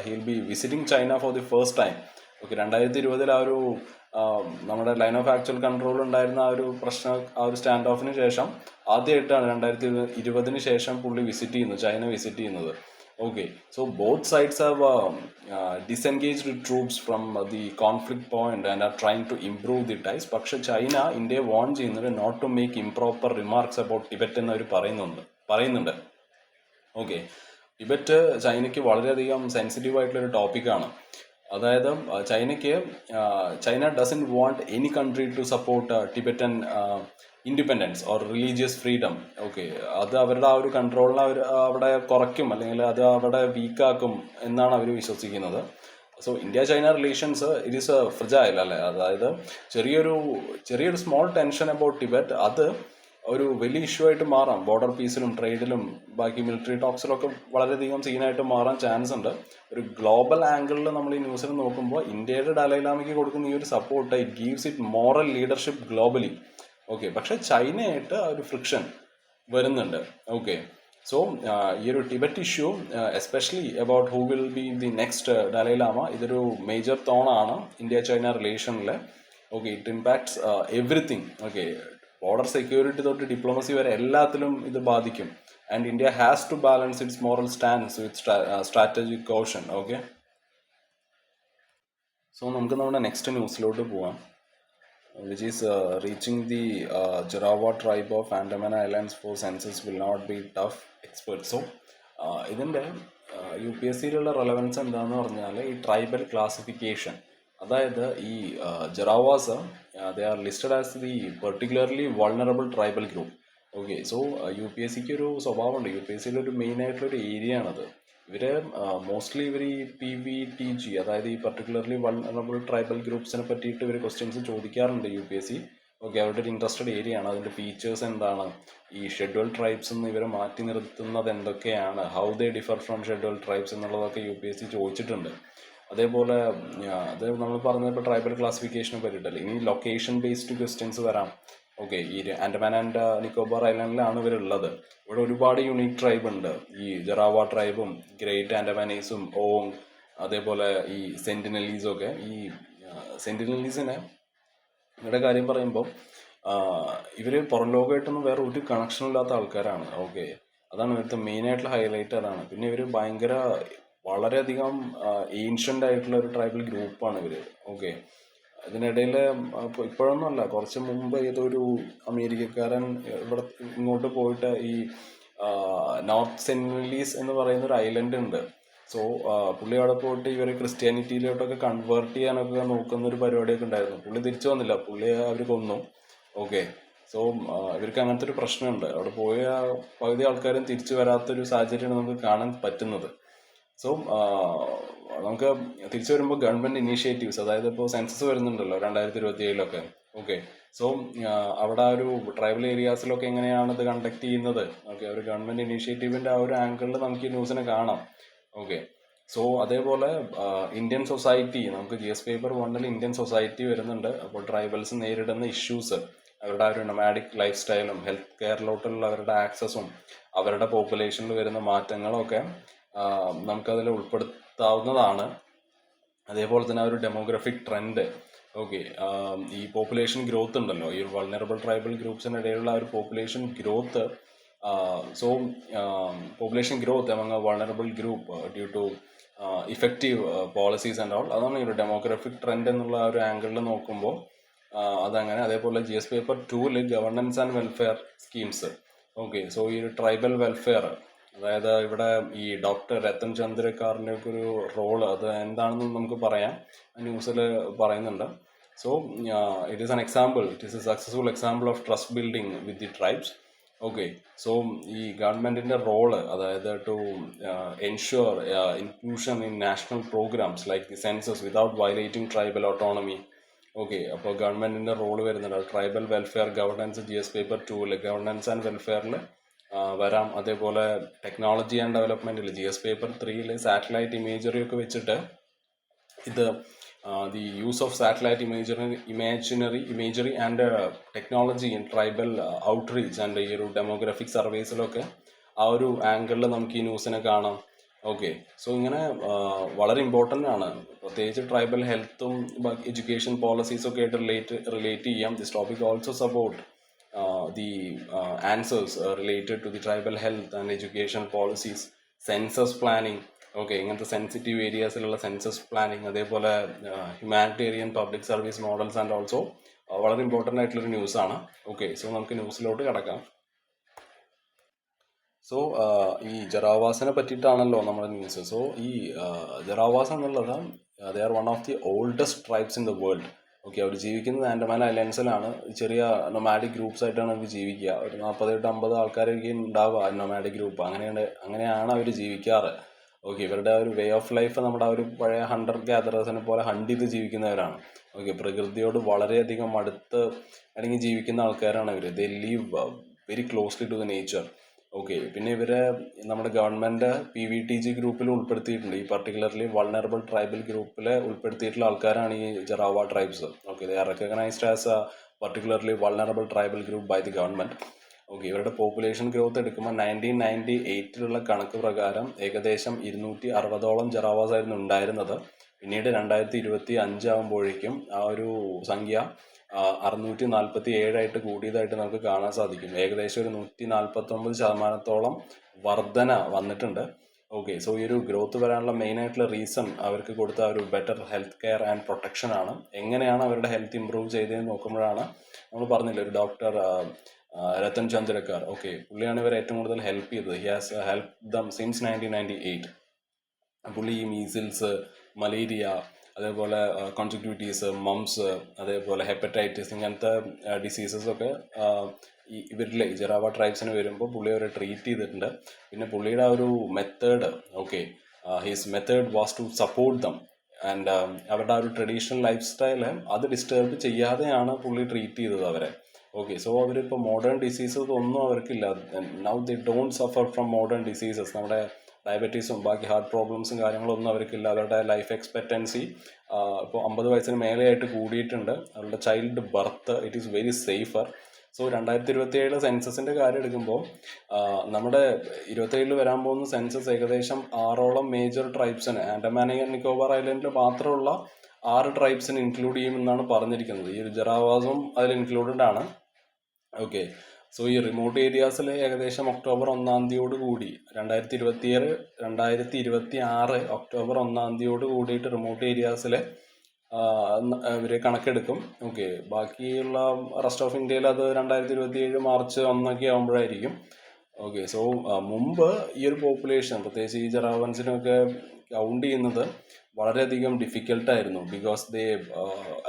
he will be visiting China for the first time. Okay, 2020 ആ ഒരു നമ്മുടെ ലൈൻ ഓഫ് ആക്ച്വൽ കൺട്രോൾ ഉണ്ടായിരുന്ന ആ ഒരു പ്രശ്നം, ആ ഒരു സ്റ്റാൻഡ് ഓഫിന് ശേഷം ആദ്യമായിട്ടാണ് 2020 ശേഷം പുള്ളി വിസിറ്റ് ചെയ്യുന്നത്, ചൈന വിസിറ്റ് ചെയ്യുന്നത്. Okay, so both sides have disengaged troops from the conflict point and are trying to improve the ties. പക്ഷെ ചൈന ഇന്ത്യയെ വാൺ ചെയ്യുന്നത് not to make improper remarks about Tibet എന്നവർ പറയുന്നുണ്ട്. ഓക്കെ, ടിബറ്റ് ചൈനയ്ക്ക് വളരെയധികം sensitive ആയിട്ടുള്ളൊരു ടോപ്പിക്കാണ്. അതായത് China doesn't want any country to support Tibetan independence or religious freedom. Okay, അത് അവരുടെ ആ ഒരു കൺട്രോളിനെ അവർ അവിടെ കുറയ്ക്കും, അല്ലെങ്കിൽ അത് അവിടെ വീക്കാക്കും എന്നാണ് അവർ വിശ്വസിക്കുന്നത്. So India China relations it is fragile അല്ലേ, അതായത് ചെറിയൊരു സ്മോൾ ടെൻഷൻ അബൌട്ട് ടിബറ്റ് അത് ഒരു വലിയ ഇഷ്യൂ ആയിട്ട് മാറാം. ബോർഡർ പീസിലും ട്രേഡിലും ബാക്കി മിലിറ്ററി ടോക്സിലൊക്കെ വളരെയധികം സീനായിട്ട് മാറാൻ ചാൻസ് ഉണ്ട്. ഒരു ഗ്ലോബൽ ആംഗിളിൽ നമ്മൾ ഈ ന്യൂസിൽ നോക്കുമ്പോൾ ഇന്ത്യയുടെ ഡാലൈലാമയ്ക്ക് കൊടുക്കുന്ന ഈ ഒരു support it gives it moral leadership globally. Okay, പക്ഷെ ചൈനയായിട്ട് ഒരു ഫ്രിക്ഷൻ വരുന്നുണ്ട്. ഓക്കെ, സോ ഈ ഒരു Tibet issue especially about who will be the next Dalai Lama, ഇതൊരു മേജർ തോണാണ് ഇന്ത്യ ചൈന റിലേഷനിൽ. Okay, it impacts everything. Okay, border security തൊട്ട് ഡിപ്ലോമസി വരെ എല്ലാത്തിലും ഇത് ബാധിക്കും. And India has to balance its moral stands with strategic caution. Okay, so നമുക്ക് നമ്മുടെ നെക്സ്റ്റ് ന്യൂസിലോട്ട് പോവാം, which is reaching the Jarawa tribe of Andaman Islands for census will not be tough, experts. So ഇതിൻ്റെ U P S സിയിലുള്ള relevance എന്താണെന്ന് പറഞ്ഞാൽ ഈ tribal classification, അതായത് ഈ Jarawas they are listed as the particularly vulnerable tribal group. Okay, so U P S സിക്ക് ഒരു സ്വഭാവമുണ്ട്, യു പി എസ് സിയിലൊരു മെയിൻ ആയിട്ടുള്ളൊരു ഏരിയ ആണത്. ഇവർ മോസ്റ്റ്ലി ഇവർ ഈ PVTG, അതായത് ഈ പർട്ടിക്കുലർലി വൾണറബിൾ ട്രൈബൽ ഗ്രൂപ്പ്സിനെ പറ്റിയിട്ട് ഇവർ ക്വസ്റ്റ്യൻസ് ചോദിക്കാറുണ്ട് U P S C. Okay, അവരുടെ ഒരു ഇൻട്രസ്റ്റഡ് ഏരിയ ആണ്. അതിൻ്റെ ഫീച്ചേഴ്സ് എന്താണ്, ഈ ഷെഡ്യൂൾ ട്രൈബ്സ് എന്ന് ഇവരെ മാറ്റി നിർത്തുന്നത് എന്തൊക്കെയാണ്, how they differ from schedule tribes എന്നുള്ളതൊക്കെ യു പി എസ് സി ചോദിച്ചിട്ടുണ്ട്. അതേപോലെ അത് നമ്മൾ പറഞ്ഞപ്പോൾ ട്രൈബൽ ക്ലാസിഫിക്കേഷനെ പറ്റിയിട്ടല്ലേ. ഇനി ലൊക്കേഷൻ ബേസ്ഡ് ക്വസ്റ്റ്യൻസ് വരാം. ഓക്കെ, ഈ ആൻഡമാൻ ആൻഡ് നിക്കോബാർ ഐലൻഡിലാണ് ഇവരുള്ളത്. ഇവിടെ ഒരുപാട് യുണീക്ക് ട്രൈബ് ഉണ്ട്. ഈ ജറാവ ട്രൈബും ഗ്രേറ്റ് ആൻഡമാനീസും ഓങ്, അതേപോലെ ഈ സെന്റിനലീസും ഒക്കെ. ഈ സെന്റിനലീസിനെ ഇവരുടെ കാര്യം പറയുമ്പോൾ ഇവർ പുറം ലോകമായിട്ടൊന്നും വേറെ ഒരു കണക്ഷൻ ഇല്ലാത്ത ആൾക്കാരാണ്. ഓക്കെ, അതാണ് ഇവിടുത്തെ മെയിനായിട്ടുള്ള ഹൈലൈറ്റ്, അതാണ്. പിന്നെ ഇവർ ഭയങ്കര വളരെയധികം ഏൻഷ്യൻ്റ് ആയിട്ടുള്ള ഒരു ട്രൈബൽ ഗ്രൂപ്പാണ് ഇവർ. ഓക്കെ, ഇതിനിടയിൽ ഇപ്പോഴൊന്നും അല്ല, കുറച്ച് മുമ്പ് ഏതൊരു അമേരിക്കക്കാരൻ ഇവിടെ ഇങ്ങോട്ട് പോയിട്ട് ഈ നോർത്ത് സെന്റിനലീസ് എന്ന് പറയുന്ന ഒരു ഐലൻഡ് ഉണ്ട്. സോ പുള്ളി അവിടെ പോയിട്ട് ഇവരെ ക്രിസ്ത്യാനിറ്റിയിലോട്ടൊക്കെ കൺവേർട്ട് ചെയ്യാനൊക്കെ നോക്കുന്ന ഒരു പരിപാടിയൊക്കെ ഉണ്ടായിരുന്നു. പുള്ളി തിരിച്ചു വന്നില്ല, പുള്ളിയെ അവർ കൊന്നു. ഓക്കെ, സോ ഇവർക്ക് അങ്ങനത്തെ ഒരു പ്രശ്നമുണ്ട്. അവിടെ പോയ പകുതി ആൾക്കാരും തിരിച്ചു വരാത്തൊരു സാഹചര്യമാണ് നമുക്ക് കാണാൻ പറ്റുന്നത്. സോ നമുക്ക് തിരിച്ചു വരുമ്പോൾ ഗവൺമെൻറ് ഇനീഷ്യേറ്റീവ്സ്, അതായത് ഇപ്പോൾ സെൻസസ് വരുന്നുണ്ടല്ലോ 2027 ഓക്കെ, സോ അവിടെ ആ ഒരു ട്രൈബൽ ഏരിയാസിലൊക്കെ എങ്ങനെയാണ് ഇത് കണ്ടക്ട് ചെയ്യുന്നത്. ഓക്കെ, ഒരു ഗവൺമെൻറ് ഇനീഷ്യേറ്റീവിൻ്റെ ആ ഒരു ആംഗിളിൽ നമുക്ക് ഈ ന്യൂസിനെ കാണാം. ഓക്കെ, സോ അതേപോലെ ഇന്ത്യൻ സൊസൈറ്റി, നമുക്ക് GS പേപ്പർ 1 ഇന്ത്യൻ സൊസൈറ്റി വരുന്നുണ്ട്. അപ്പോൾ ട്രൈബൽസ് നേരിടുന്ന ഇഷ്യൂസ്, അവരുടെ ആ ഒരു നൊമാഡിക് ലൈഫ് സ്റ്റൈലും ഹെൽത്ത് കെയറിലോട്ടുള്ള അവരുടെ ആക്സസും അവരുടെ പോപ്പുലേഷനിൽ വരുന്ന മാറ്റങ്ങളൊക്കെ നമുക്കതിൽ ഉൾപ്പെടുത്താവുന്നതാണ്. അതേപോലെ തന്നെ ആ ഒരു ഡെമോഗ്രഫിക് ട്രെൻഡ്. ഓക്കെ, ഈ പോപ്പുലേഷൻ ഗ്രോത്ത് ഉണ്ടല്ലോ, ഈ വൾണറബിൾ ട്രൈബൽ ഗ്രൂപ്പ്സിന് ഇടയിലുള്ള ആ ഒരു population growth. So population growth among a vulnerable group due to effective policies and all, അതാണ് ഈ ഒരു ഡെമോഗ്രഫിക് ട്രെൻഡ് എന്നുള്ള ആ ഒരു ആംഗിളിൽ നോക്കുമ്പോൾ അതങ്ങനെ. അതേപോലെ GS paper 2 governance and welfare schemes. Okay, so ഈ ഒരു ട്രൈബൽ വെൽഫെയർ, അതായത് ഇവിടെ ഈ ഡോക്ടർ രത്തൻ ചന്ദ്രക്കാറിൻ്റെ ഒക്കെ ഒരു റോള്, അത് എന്താണെന്ന് നമുക്ക് പറയാം, ന്യൂസിൽ പറയുന്നുണ്ട്. So it is an example, it is a successful example of trust building with the tribes. Okay, so ഈ ഗവൺമെൻറ്റിൻ്റെ റോള്, അതായത് to ensure inclusion in national programs like the census without violating tribal autonomy. Okay, അപ്പോൾ ഗവൺമെൻറ്റിൻ്റെ role വരുന്നുണ്ട്. Tribal welfare governance GS paper 2 governance and വെൽഫെയറിൽ വരാം. അതേപോലെ technology and ഡെവലപ്മെൻറ്റിൽ GS പേപ്പർ 3 സാറ്റലൈറ്റ് ഇമേജറി ഒക്കെ വെച്ചിട്ട് ഇത് the use of satellite imagery and technology in tribal outreach and ഈ ഒരു ഡെമോഗ്രഫിക് സർവേസിലൊക്കെ ആ ഒരു ആംഗിളിൽ നമുക്ക് ഈ ന്യൂസിനെ കാണാം. ഓക്കെ, സോ ഇങ്ങനെ വളരെ ഇമ്പോർട്ടൻ്റ് ആണ്, പ്രത്യേകിച്ച് ട്രൈബൽ ഹെൽത്തും എഡ്യൂക്കേഷൻ പോളിസീസൊക്കെ ആയിട്ട് റിലേറ്റ് ചെയ്യാം. This topic also support the answers related to the tribal health and education policies, census planning. Okay, ഇങ്ങനത്തെ സെൻസിറ്റീവ് ഏരിയാസിലുള്ള സെൻസസ് പ്ലാനിങ്, അതേപോലെ humanitarian public service models and also വളരെ important ആയിട്ടുള്ളൊരു ന്യൂസാണ്. Okay, so നമുക്ക് ന്യൂസിലോട്ട് കിടക്കാം. So ഈ ജറാവാസിനെ പറ്റിയിട്ടാണല്ലോ നമ്മുടെ ന്യൂസ്. സോ ഈ ജറാവാസ് എന്നുള്ളത് they are one of the oldest tribes in the world. Okay, അവർ ജീവിക്കുന്നത് ആൻഡമാൻ ഐലൻഡ്സിലാണ്. ചെറിയ നൊമാഡിക് ഗ്രൂപ്പ്സ് ആയിട്ടാണ് അവർ ജീവിക്കുക. ഒരു 40-50 ആൾക്കാരൊക്കെ ഉണ്ടാവുക നൊമാഡിക് ഗ്രൂപ്പ്. അങ്ങനെയാണ് അവർ ജീവിക്കാറ്. ഓക്കെ, ഇവരുടെ ഒരു വേ ഓഫ് ലൈഫ് നമ്മുടെ ആ ഒരു പഴയ ഹണ്ടർ ഗ്യാദറേഴ്സിനെ പോലെ ഹണ്ട് ചെയ്ത് ജീവിക്കുന്നവരാണ്. ഓക്കെ, പ്രകൃതിയോട് വളരെയധികം അടുത്ത് അല്ലെങ്കിൽ ജീവിക്കുന്ന ആൾക്കാരാണ് ഇവർ. They live very closely to the nature. Okay, പിന്നെ ഇവരെ നമ്മുടെ ഗവൺമെൻറ് PVTG ഗ്രൂപ്പിൽ ഉൾപ്പെടുത്തിയിട്ടുണ്ട്. ഈ പർട്ടിക്കുലർലി വൾണറബിൾ ട്രൈബൽ ഗ്രൂപ്പിൽ ഉൾപ്പെടുത്തിയിട്ടുള്ള ആൾക്കാരാണ് ഈ Jarawa tribes. Okay, they are recognized as a particularly vulnerable tribal group by the government. Okay, ഇവരുടെ പോപ്പുലേഷൻ ഗ്രോത്ത് എടുക്കുമ്പോൾ 1998 കണക്ക് പ്രകാരം ഏകദേശം 260ഓളം ജറാവാസ് ആയിരുന്നു ഉണ്ടായിരുന്നത്. പിന്നീട് 2025 ആകുമ്പോഴേക്കും ആ ഒരു സംഖ്യ 647 കൂടിയതായിട്ട് നമുക്ക് കാണാൻ സാധിക്കും. ഏകദേശം ഒരു 149% വർധന വന്നിട്ടുണ്ട്. ഓക്കെ, സോ ഈ ഒരു ഗ്രോത്ത് വരാനുള്ള മെയിൻ ആയിട്ടുള്ള റീസൺ അവർക്ക് കൊടുത്ത ഒരു better health care and protection ആണ്. എങ്ങനെയാണ് അവരുടെ ഹെൽത്ത് ഇമ്പ്രൂവ് ചെയ്തതെന്ന് നോക്കുമ്പോഴാണ് നമ്മൾ പറഞ്ഞില്ല, ഒരു ഡോക്ടർ രത്തൻ ചന്ദ്രക്കർ, ഓക്കെ, പുള്ളിയാണ് ഇവരെ ഏറ്റവും കൂടുതൽ ഹെൽപ്പ് ചെയ്തത്. He has help them since 1998. പുള്ളി ഈ മീസിൽസ്, മലേറിയ, അതേപോലെ കോൺജക്ടിവിറ്റീസ്, മംസ്, അതേപോലെ ഹെപ്പറ്റൈറ്റിസ്, ഇങ്ങനത്തെ ഡിസീസസൊക്കെ ഇവരിലെ ജറാവ ട്രൈബ്സിന് വരുമ്പോൾ പുള്ളി അവരെ ട്രീറ്റ് ചെയ്തിട്ടുണ്ട്. പിന്നെ പുള്ളിയുടെ ആ ഒരു method, okay, his method was to support them and അവരുടെ ആ ഒരു ട്രഡീഷണൽ ലൈഫ് സ്റ്റൈല് അത് ഡിസ്റ്റർബ് ചെയ്യാതെയാണ് പുള്ളി ട്രീറ്റ് ചെയ്തത് അവരെ. ഓക്കെ, സോ അവരിപ്പോൾ മോഡേൺ ഡിസീസസ് ഒന്നും അവർക്കില്ല. Now they don't suffer from modern diseases. നമ്മുടെ ഡയബറ്റീസും ബാക്കി ഹാർട്ട് പ്രോബ്ലംസും കാര്യങ്ങളൊന്നും അവർക്കില്ല. അവരുടെ ലൈഫ് എക്സ്പെക്റ്റൻസി ഇപ്പോൾ 50 വയസ്സിന് മേലെയായിട്ട് കൂടിയിട്ടുണ്ട്. അവരുടെ child birth it is very safer. So 2027 സെൻസസിൻ്റെ കാര്യം എടുക്കുമ്പോൾ നമ്മുടെ 27 വരാൻ പോകുന്ന സെൻസസ് ഏകദേശം 6ഓളം മേജർ ട്രൈബ്സിന്, ആൻഡമാൻ ആൻഡ് നിക്കോബാർ ഐലൻഡിൽ മാത്രമുള്ള 6 ട്രൈബ്സിന് ഇൻക്ലൂഡ് ചെയ്യുമെന്നാണ് പറഞ്ഞിരിക്കുന്നത്. ഈ ഒരു ജറാവാസും അതിൽ ഇൻക്ലൂഡഡ് ആണ്. ഓക്കെ, സോ ഈ റിമോട്ട് ഏരിയാസിൽ ഏകദേശം ഒക്ടോബർ 1 കൂടി 2026 ഒക്ടോബർ 1 കൂടിയിട്ട് റിമോട്ട് ഏരിയാസിൽ ഇവർ കണക്കെടുക്കും. ഓക്കെ, ബാക്കിയുള്ള റെസ്റ്റ് ഓഫ് ഇന്ത്യയിൽ അത് 2027 മാർച്ച് 1 ആകുമ്പോഴായിരിക്കും. ഓക്കെ, സോ മുമ്പ് ഈ ഒരു പോപ്പുലേഷൻ, പ്രത്യേകിച്ച് ഈ ജറാവൻസിനൊക്കെ കൗണ്ട് ചെയ്യുന്നത് വളരെയധികം ഡിഫിക്കൽട്ടായിരുന്നു, ബിക്കോസ് ദേ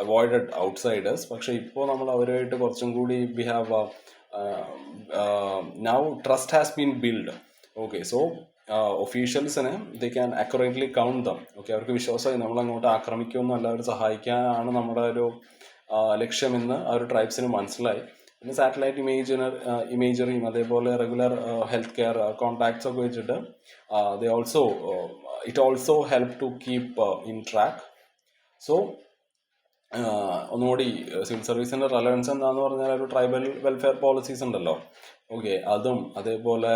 അവോയ്ഡഡ് ഔട്ട്സൈഡേഴ്സ്. പക്ഷേ ഇപ്പോൾ നമ്മൾ അവരുമായിട്ട് കുറച്ചും കൂടി we have now trust has been build. Okay, so ഒഫീഷ്യൽസിന് they can accurately count them. Okay, അവർക്ക് വിശ്വാസമായി നമ്മൾ അങ്ങോട്ട് ആക്രമിക്കുമെന്നല്ല, അവർ സഹായിക്കാനാണ് നമ്മുടെ ഒരു ലക്ഷ്യമെന്ന് ആ ഒരു ട്രൈബ്സിന് മനസ്സിലായി. പിന്നെ സാറ്റലൈറ്റ് ഇമേജറിയും അതേപോലെ റെഗുലർ ഹെൽത്ത് കെയർ കോൺടാക്ട്സ് ഒക്കെ വെച്ചിട്ട് it also help to keep in track. So ഒന്നുകൂടി സിവിൽ സർവീസിൻ്റെ റെലവൻസ് എന്താണെന്ന് പറഞ്ഞാൽ ഒരു ട്രൈബൽ വെൽഫെയർ പോളിസീസ് ഉണ്ടല്ലോ. ഓക്കെ, അതും അതേപോലെ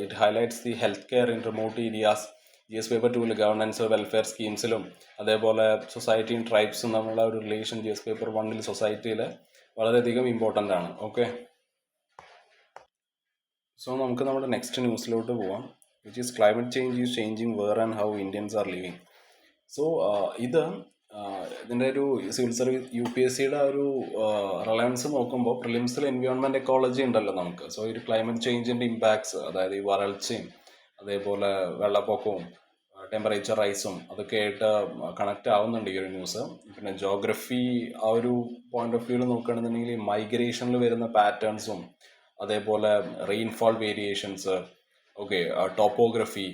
it highlights the health care in remote areas. GS paper 2 governance welfare സ്കീംസിലും അതേപോലെ സൊസൈറ്റിയും ട്രൈബ്സും തമ്മിലുള്ള ഒരു റിലേഷൻ GS പേപ്പർ 1 സൊസൈറ്റിയിൽ വളരെയധികം ഇമ്പോർട്ടൻ്റ് ആണ്. ഓക്കെ, സോ നമുക്ക് നമ്മുടെ നെക്സ്റ്റ് ന്യൂസിലോട്ട് പോവാം, which is climate change is changing where and how Indians are living. So ഇതിൻ്റെ ഒരു സിവിൽ സർവീസ് UPSCയുടെ ഒരു റിലവൻസ് നോക്കുമ്പോൾ പ്രിലിംസിൽ എൻവയോൺമെൻറ്റ് എക്കോളജി ഉണ്ടല്ലോ നമുക്ക്. സോ ഈ ക്ലൈമറ്റ് ചേഞ്ചിൻ്റെ ഇമ്പാക്ട്സ്, അതായത് ഈ വരൾച്ചയും അതേപോലെ വെള്ളപ്പൊക്കവും ടെമ്പറേച്ചർ റൈസും അതൊക്കെ ആയിട്ട് കണക്റ്റ് ആവുന്നുണ്ട് ഈ ഒരു ന്യൂസ്. പിന്നെ ജോഗ്രഫി ആ ഒരു പോയിന്റ് ഓഫ് വ്യൂവിൽ നോക്കുകയാണെന്നുണ്ടെങ്കിൽ മൈഗ്രേഷനിൽ വരുന്ന പാറ്റേൺസും അതേപോലെ റെയിൻഫോൾ വേരിയേഷൻസ്, ഓക്കെ, ടോപ്പോഗ്രഫി,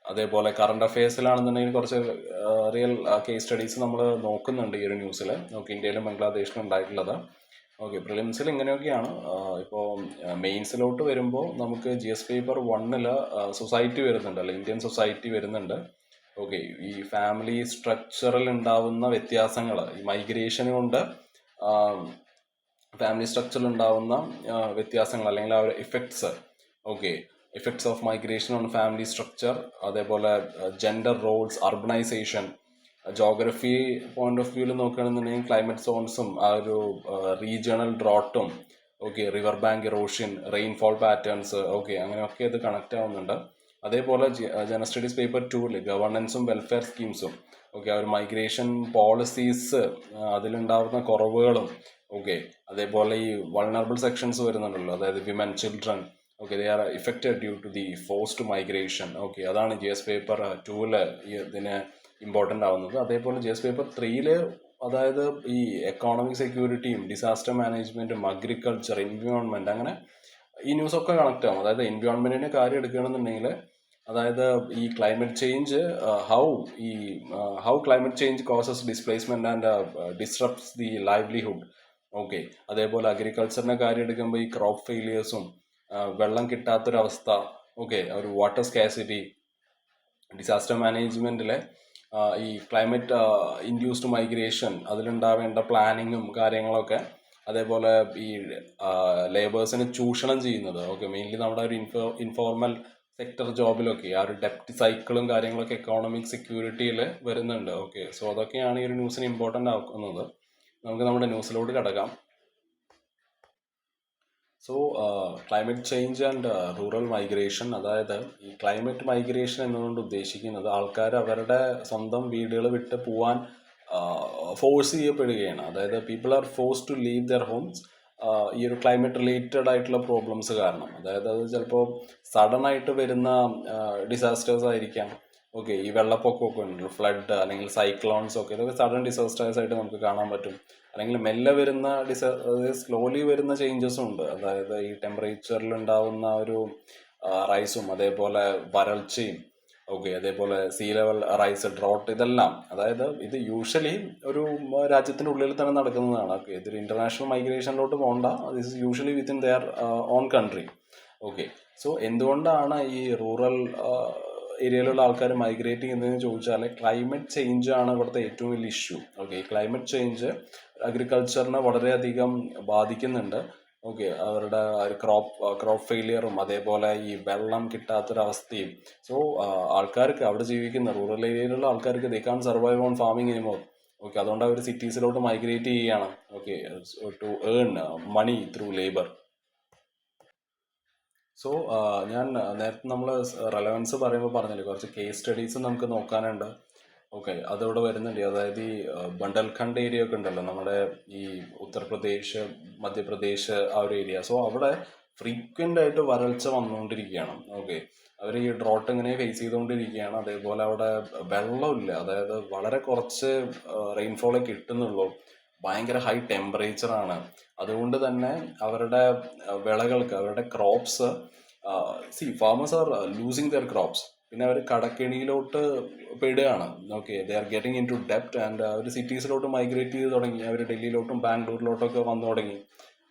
അതേപോലെ കറണ്ട് അഫെയർസിലാണെന്നുണ്ടെങ്കിൽ കുറച്ച് റിയൽ കേസ് സ്റ്റഡീസ് നമ്മൾ നോക്കുന്നുണ്ട് ഈ ഒരു ന്യൂസിൽ. ഓക്കെ, ഇന്ത്യയിലും ബംഗ്ലാദേശിലും ഉണ്ടായിട്ടുള്ളത്. ഓക്കെ, പ്രിലിംസിൽ ഇങ്ങനെയൊക്കെയാണ്. ഇപ്പോൾ മെയിൻസിലോട്ട് വരുമ്പോൾ നമുക്ക് GS പേപ്പർ 1 സൊസൈറ്റി വരുന്നുണ്ട്, അല്ല ഇന്ത്യൻ സൊസൈറ്റി വരുന്നുണ്ട്. ഓക്കെ, ഈ ഫാമിലി സ്ട്രക്ചറിൽ ഉണ്ടാവുന്ന വ്യത്യാസങ്ങൾ, ഈ മൈഗ്രേഷൻ കൊണ്ട് ഫാമിലി സ്ട്രക്ചറിൽ ഉണ്ടാവുന്ന വ്യത്യാസങ്ങൾ അല്ലെങ്കിൽ ആ ഒരു effects, okay, effects of migration on family structure, അതേപോലെ gender roles, urbanization, geography point of വ്യൂവിൽ നോക്കുകയാണെന്നുണ്ടെങ്കിൽ ക്ലൈമറ്റ് സോൺസും ആ ഒരു റീജിയണൽ ഡ്രോട്ടും, okay, river bank erosion, rainfall patterns, okay, അങ്ങനെയൊക്കെ ഇത് കണക്റ്റ് ആവുന്നുണ്ട്. അതേപോലെ ജനറൽ സ്റ്റഡീസ് പേപ്പർ 2 ഗവർണൻസും വെൽഫെയർ സ്കീംസും, ഓക്കെ, ആ ഒരു മൈഗ്രേഷൻ പോളിസീസ് അതിലുണ്ടാവുന്ന കുറവുകളും, ഓക്കെ, അതേപോലെ ഈ വൾണറബിൾ സെക്ഷൻസ് വരുന്നുണ്ടല്ലോ, അതായത് women, children, okay, they are affected due to the forced migration. Okay, അതാണ് GS പേപ്പർ 2 ഇതിന് ഇമ്പോർട്ടൻ്റ് ആവുന്നത്. അതേപോലെ GS പേപ്പർ 3 അതായത് ഈ എക്കോണമിക് സെക്യൂരിറ്റിയും ഡിസാസ്റ്റർ മാനേജ്മെൻറ്റും അഗ്രികൾച്ചർ, എൻവയോൺമെൻറ്റ്, അങ്ങനെ ഈ ന്യൂസൊക്കെ കണക്റ്റ് ആവും. അതായത് എൻവയോൺമെൻറ്റിൻ്റെ കാര്യം എടുക്കുകയാണെന്നുണ്ടെങ്കിൽ, അതായത് ഈ climate change how climate change causes displacement and disrupts the livelihood. Okay, അതേപോലെ അഗ്രികൾച്ചറിൻ്റെ കാര്യം എടുക്കുമ്പോൾ ഈ ക്രോപ്പ് ഫെയിലിയേഴ്സും വെള്ളം കിട്ടാത്തൊരവസ്ഥ, ഓക്കെ, ഒരു വാട്ടർ സ്കാസിറ്റി, ഡിസാസ്റ്റർ മാനേജ്മെൻറ്റിലെ ഈ ക്ലൈമറ്റ് ഇൻഡ്യൂസ്ഡ് മൈഗ്രേഷൻ, അതിലുണ്ടാവേണ്ട പ്ലാനിങ്ങും കാര്യങ്ങളൊക്കെ, അതേപോലെ ഈ ലേബേഴ്സിനെ ചൂഷണം ചെയ്യുന്നത്, ഓക്കെ, മെയിൻലി നമ്മുടെ ഒരു ഇൻഫോർമൽ സെക്ടർ ജോബിലൊക്കെ ആ ഒരു ഡെപ്റ്റ് സൈക്കിളും കാര്യങ്ങളൊക്കെ എക്കോണമിക് സെക്യൂരിറ്റിയിൽ വരുന്നുണ്ട്. ഓക്കെ, സോ അതൊക്കെയാണ് ഈ ഒരു ന്യൂസിന് ഇമ്പോർട്ടൻ്റ് ആക്കുന്നത്. നമുക്ക് നമ്മുടെ ന്യൂസിലോട്ട് കിടക്കാം. So climate change and rural migration, അതായത് ഈ ക്ലൈമറ്റ് മൈഗ്രേഷൻ എന്നതുകൊണ്ട് ഉദ്ദേശിക്കുന്നത് ആൾക്കാർ അവരുടെ സ്വന്തം വീടുകൾ വിട്ട് പോവാൻ ഫോഴ്സ് ചെയ്യപ്പെടുകയാണ്. അതായത് people are force to leave their homes ഈ ഒരു ക്ലൈമറ്റ് റിലേറ്റഡ് ആയിട്ടുള്ള പ്രോബ്ലംസ് കാരണം. അതായത് അത് ചിലപ്പോൾ സഡൻ ആയിട്ട് വരുന്ന ഡിസാസ്റ്റേഴ്സ് ആയിരിക്കാം. ഓക്കെ, ഈ വെള്ളപ്പൊക്കമൊക്കെ ഉണ്ടല്ലോ, ഫ്ലഡ് അല്ലെങ്കിൽ സൈക്ലോൺസ് ഒക്കെ, ഇതൊക്കെ സഡൻ ഡിസാസ്റ്റേഴ്സ് ആയിട്ട് നമുക്ക് കാണാൻ പറ്റും. അല്ലെങ്കിൽ മെല്ലെ വരുന്ന അതായത് സ്ലോലി വരുന്ന ചേഞ്ചസും ഉണ്ട്. അതായത് ഈ ടെമ്പറേച്ചറിൽ ഉണ്ടാവുന്ന ഒരു റൈസും അതേപോലെ വരൾച്ചയും, ഓക്കെ, അതേപോലെ സീ ലെവൽ റൈസ്, ഡ്രോട്ട്, ഇതെല്ലാം. അതായത് ഇത് യൂഷ്വലി ഒരു രാജ്യത്തിൻ്റെ ഉള്ളിൽ തന്നെ നടക്കുന്നതാണ്. ഓക്കെ, ഇതൊരു ഇന്റർനാഷണൽ മൈഗ്രേഷനിലോട്ട് പോകണ്ട. This is usually within their own country. Okay, so എന്തുകൊണ്ടാണ് ഈ റൂറൽ ഏരിയയിലുള്ള ആൾക്കാർ മൈഗ്രേറ്റ് ചെയ്യുന്നതെന്ന് ചോദിച്ചാൽ ക്ലൈമറ്റ് ചേഞ്ച് ആണ് ഇവിടുത്തെ ഏറ്റവും വലിയ ഇഷ്യൂ. ഓക്കെ, ക്ലൈമറ്റ് ചേഞ്ച് അഗ്രികൾച്ചറിനെ വളരെയധികം ബാധിക്കുന്നുണ്ട്. ഓക്കെ, അവരുടെ ക്രോപ്പ് ഫെയിലിയറും അതേപോലെ ഈ വെള്ളം കിട്ടാത്തൊരവസ്ഥയും. സോ ആൾക്കാർക്ക് അവിടെ ജീവിക്കുന്ന റൂറൽ ഏരിയയിലുള്ള ആൾക്കാർക്ക് they can survive on farming anymore. Okay, അതുകൊണ്ട് അവർ സിറ്റീസിലോട്ട് മൈഗ്രേറ്റ് ചെയ്യുകയാണ്. Okay, to earn money through labour. So ഞാൻ നേരത്തെ നമ്മൾ റെലവൻസ് പറയുമ്പോൾ പറഞ്ഞില്ലേ, കുറച്ച് കേസ് സ്റ്റഡീസ് നമുക്ക് നോക്കാനുണ്ട്. ഓക്കെ, അതവിടെ വരുന്നുണ്ട്. അതായത് ഈ ബണ്ടൽഖണ്ഡ് ഏരിയ ഒക്കെ ഉണ്ടല്ലോ, നമ്മുടെ ഈ ഉത്തർപ്രദേശ്, മധ്യപ്രദേശ്, ആ ഒരു ഏരിയ. സോ അവിടെ ഫ്രീക്വൻ്റ് ആയിട്ട് വരൾച്ച വന്നുകൊണ്ടിരിക്കുകയാണ്. ഓക്കെ, അവർ ഈ ഡ്രോട്ട് ഇങ്ങനെ ഫേസ് ചെയ്തുകൊണ്ടിരിക്കുകയാണ്. അതേപോലെ അവിടെ വെള്ളമില്ല, അതായത് വളരെ കുറച്ച് റെയിൻഫോളേ കിട്ടുന്നുള്ളൂ. ഭയങ്കര ഹൈ ടെമ്പറേച്ചറാണ്. അതുകൊണ്ട് തന്നെ അവരുടെ വിളകൾക്ക്, അവരുടെ crops, farmers are losing their crops. പിന്നെ അവർ കടക്കെണിയിലോട്ട് പെടുകയാണ്. Okay, they are getting into ഡെപ്റ്റ് ആൻഡ് അവർ സിറ്റീസിലോട്ട് മൈഗ്രേറ്റ് ചെയ്ത് തുടങ്ങി. അവർ ഡൽഹിയിലോട്ടും ബാംഗ്ലൂരിലോട്ടൊക്കെ വന്നു തുടങ്ങി.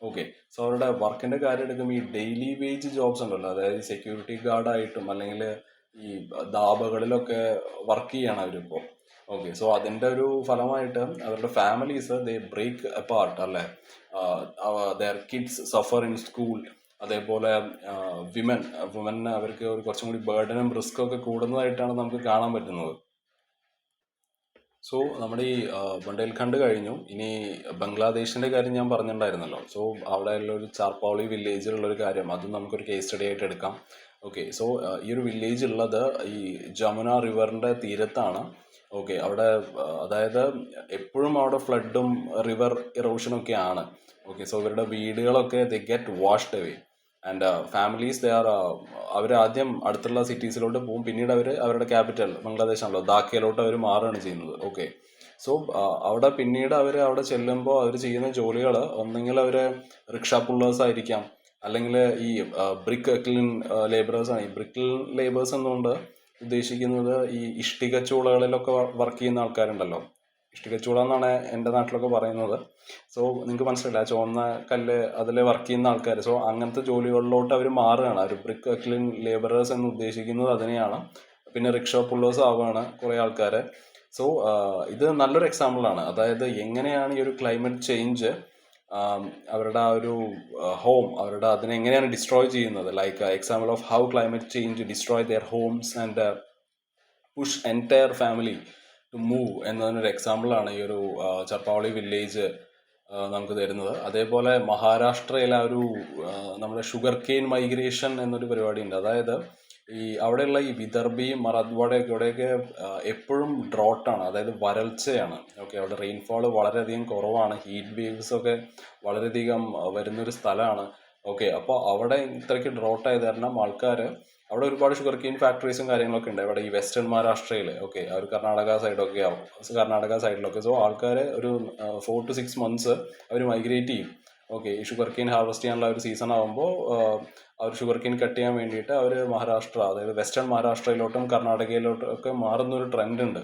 ഓക്കെ, സോ അവരുടെ വർക്കിൻ്റെ കാര്യം എടുക്കുമ്പോൾ ഈ ഡെയിലി വേജ് ജോബ്സ് ഉണ്ടല്ലോ, അതായത് സെക്യൂരിറ്റി ഗാർഡായിട്ടും അല്ലെങ്കിൽ ഈ ധാബകളിലൊക്കെ വർക്ക് ചെയ്യാണ് അവരിപ്പോൾ. ഓക്കെ, സോ അതിൻ്റെ ഒരു ഫലമായിട്ട് അവരുടെ ഫാമിലീസ് ദേ ബ്രേക്ക് അപ്പാർട്ട്, അല്ലേ. Their kids suffer in school. അതേപോലെ വിമൻ അവർക്ക് ഒരു കുറച്ചും കൂടി ബേർഡനും റിസ്ക്കും ഒക്കെ കൂടുന്നതായിട്ടാണ് നമുക്ക് കാണാൻ പറ്റുന്നത്. സോ നമ്മുടെ ഈ ബണ്ടേൽഖണ്ഡ് കഴിഞ്ഞു. ഇനി ബംഗ്ലാദേശിൻ്റെ കാര്യം ഞാൻ പറഞ്ഞിട്ടുണ്ടായിരുന്നല്ലോ. സോ അവിടെയുള്ള ഒരു ചാർപ്പൗളി വില്ലേജിലുള്ളൊരു കാര്യം, അതും നമുക്കൊരു കേസ് സ്റ്റഡി ആയിട്ട് എടുക്കാം. ഓക്കെ, സോ ഈ ഒരു വില്ലേജ് ഉള്ളത് ഈ ജമുന റിവറിൻ്റെ തീരത്താണ്. ഓക്കെ, അവിടെ അതായത് എപ്പോഴും അവിടെ ഫ്ലഡും റിവർ ഇറോഷനും ഒക്കെയാണ്. ഓക്കെ, സോ ഇവരുടെ വീടുകളൊക്കെ they get washed away and families they are അവർ ആദ്യം അടുത്തുള്ള സിറ്റീസിലോട്ട് പോകും. പിന്നീട് അവർ അവരുടെ ക്യാപിറ്റൽ ബംഗ്ലാദേശ് ആണല്ലോ, ധാക്കയിലോട്ട് അവർ മാറുകയാണ് ചെയ്യുന്നത്. ഓക്കെ, സോ അവിടെ പിന്നീട് അവർ അവിടെ ചെല്ലുമ്പോൾ അവർ ചെയ്യുന്ന ജോലികൾ ഒന്നെങ്കിൽ അവർ റിക്ഷ പുള്ളേഴ്സ് ആയിരിക്കാം, അല്ലെങ്കിൽ ഈ ബ്രിക്ക് ക്ലീൻ ലേബറേഴ്സ് ആണ്. ഈ ബ്രിക്ക് ക്ലീൻ ലേബേഴ്സ് എന്നുകൊണ്ട് ഉദ്ദേശിക്കുന്നത് ഈ ഇഷ്ടിക ചൂളകളിലൊക്കെ വർക്ക് ചെയ്യുന്ന ആൾക്കാരുണ്ടല്ലോ. ഇഷ്ടിക ചൂള എന്നാണ് എൻ്റെ നാട്ടിലൊക്കെ പറയുന്നത്. സോ നിങ്ങൾക്ക് മനസ്സിലായില്ല, ചുവന്ന കല്ല് അതിൽ വർക്ക് ചെയ്യുന്ന ആൾക്കാർ. സോ അങ്ങനത്തെ ജോലികളിലോട്ട് അവർ മാറുകയാണ്. അവർ ബ്രിക്ക് ക്ലീൻ ലേബറേഴ്സ് എന്ന് ഉദ്ദേശിക്കുന്നത് അതിനെയാണ്. പിന്നെ റിക്ഷ പുള്ളേഴ്സ് ആവുകയാണ് കുറേ ആൾക്കാർ. സോ ഇത് നല്ലൊരു എക്സാമ്പിളാണ്. അതായത് എങ്ങനെയാണ് ഈ ഒരു ക്ലൈമറ്റ് ചേഞ്ച് അവരുടെ ആ ഒരു ഹോം, അവരുടെ അതിനെങ്ങനെയാണ് ഡിസ്ട്രോയ് ചെയ്യുന്നത്. Like example of how climate change destroy their homes and push entire family to move എന്നതിനൊരു എക്സാമ്പിളാണ് ഈ ഒരു ചർപ്പാവളി വില്ലേജ് നമുക്ക് തരുന്നത്. അതേപോലെ മഹാരാഷ്ട്രയിലെ ഒരു നമ്മുടെ ഷുഗർ കെയിൻ മൈഗ്രേഷൻ എന്നൊരു പരിപാടി ഉണ്ട്. അതായത് ഈ അവിടെയുള്ള ഈ വിദർഭയും മറാത്ത്വാഡയൊക്കെ ഇവിടെയൊക്കെ എപ്പോഴും ഡ്രോട്ടാണ്, അതായത് വരൾച്ചയാണ്. ഓക്കെ, അവിടെ റെയിൻഫോൾ വളരെയധികം കുറവാണ്. ഹീറ്റ് വേവ്സ് ഒക്കെ വളരെയധികം വരുന്നൊരു സ്ഥലമാണ്. ഓക്കെ, അപ്പോൾ അവിടെ ഇത്രയ്ക്ക് ഡ്രോട്ടായത് കാരണം ആൾക്കാർ അവിടെ ഒരുപാട് ഷുഗർ കെയിൻ ഫാക്ടറീസും കാര്യങ്ങളൊക്കെ ഉണ്ട് ഇവിടെ ഈ വെസ്റ്റേൺ മഹാരാഷ്ട്രയിൽ. ഓക്കെ, അവർ കർണാടക സൈഡിലൊക്കെ. സോ ആൾക്കാർ ഒരു 4 to 6 months അവർ മൈഗ്രേറ്റ് ചെയ്യും. ഓക്കെ, ഈ ഷുഗർ കെയിൻ ഹാർവെസ്റ്റ് ചെയ്യാനുള്ള ഒരു സീസൺ ആകുമ്പോൾ അവർ ഷുഗർ കെയിൻ കട്ട് ചെയ്യാൻ വേണ്ടിയിട്ട് അവർ മഹാരാഷ്ട്ര, അതായത് വെസ്റ്റേൺ മഹാരാഷ്ട്രയിലോട്ടും കർണാടകയിലോട്ടും ഒക്കെ മാറുന്നൊരു ട്രെൻഡ് ഉണ്ട്.